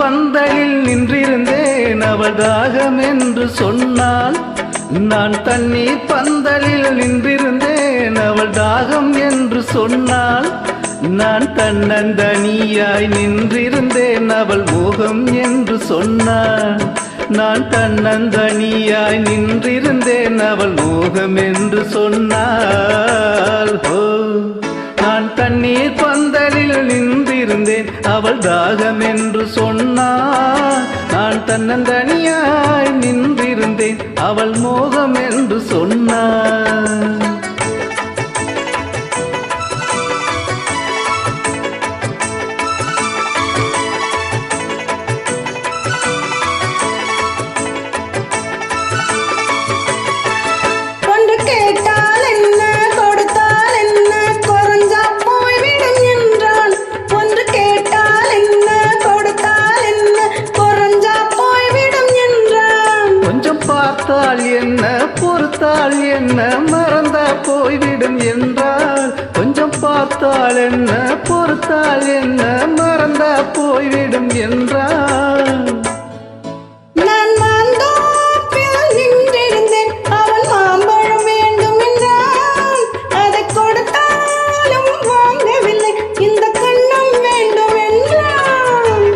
பந்தலில் நின்றிருந்தேன் அவள் தாகம் என்று சொன்னாள். நான் தண்ணீர் பந்தலில் நின்றிருந்தேன் அவள் தாகம் என்று சொன்னாள். நான் தன்னந்தனியாய் நின்றிருந்தேன் அவள் மோகம் என்று சொன்னாள். நான் தன்னந்தனியாய் நின்றிருந்தேன் அவள் மோகம் என்று சொன்னாள். ஓ, நான் தண்ணீர் பந்தலில் நின்றிருந்தேன் அவள் தாகம் என்று சொன்னாள். நான் தன்னந்தனியாய் நின்றிருந்தேன் அவள் மோகம் என்று சொன்னாள். பார்த்தால் என்ன பொறுத்தால் என்ன மறந்தா போய்விடும் என்றால். கொஞ்சம் பார்த்தால் என்ன பொறுத்தால் என்ன மறந்தா போய்விடும் என்றால். நான் மாந்தோப்பில் நின்றிருந்தேன் அவள் மாம்பழம் வேண்டும் என்றால். அதை கொடுத்தாலும் வாங்கவில்லை இந்த கண்ணம் வேண்டும் என்றால்.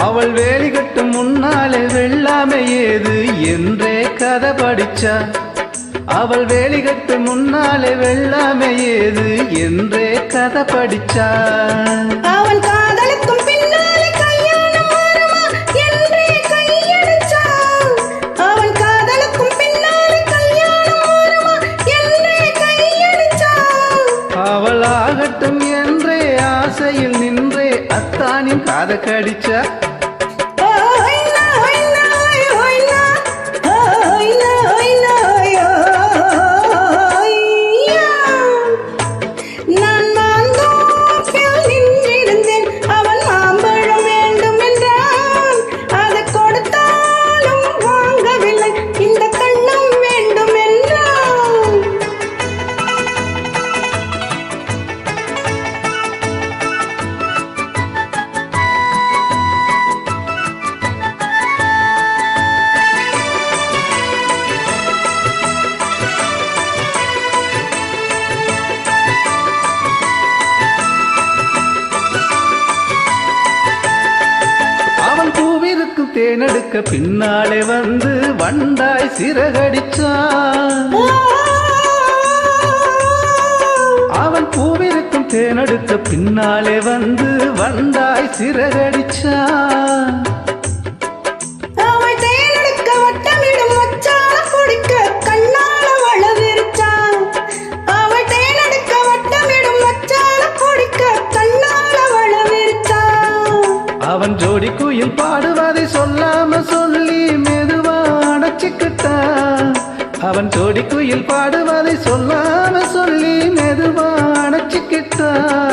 அவள் வேலி கட்டும் முன்னாலே வெள்ளாமை ஏது என்றே கதை படிச்சா. அவள் வேலி கட்டும் முன்னாலே வெள்ளாமை ஏது என்றே கதை படிச்சா. அவன் காதலுக்கும் பின்னாலே கல்யாணம் வருமா என்றே கையடிச்சா. அவன் காதலுக்கும் பின்னாலே கல்யாணம் வருமா என்றே கையடிச்சா. அவள் ஆகட்டும் என்றே ஆசையில் நின்றே அத்தானின் காதை கடிச்சா. தேனெடுக்க பின்னாலே வந்து வண்டாய் சிறகடிச்சான். அவன் பூவிருக்கும் தேனெடுக்க பின்னாலே வந்து வண்டாய் சிறகடிச்சான். அவன் ஜோடி குயில் பாடுவதை சொல்லாம சொல்லி மெதுவா அணைச்சுக்கிட்டான். அவன் ஜோடி குயில் பாடுவதை சொல்லாம சொல்லி மெதுவா அணைச்சுக்கிட்டான்.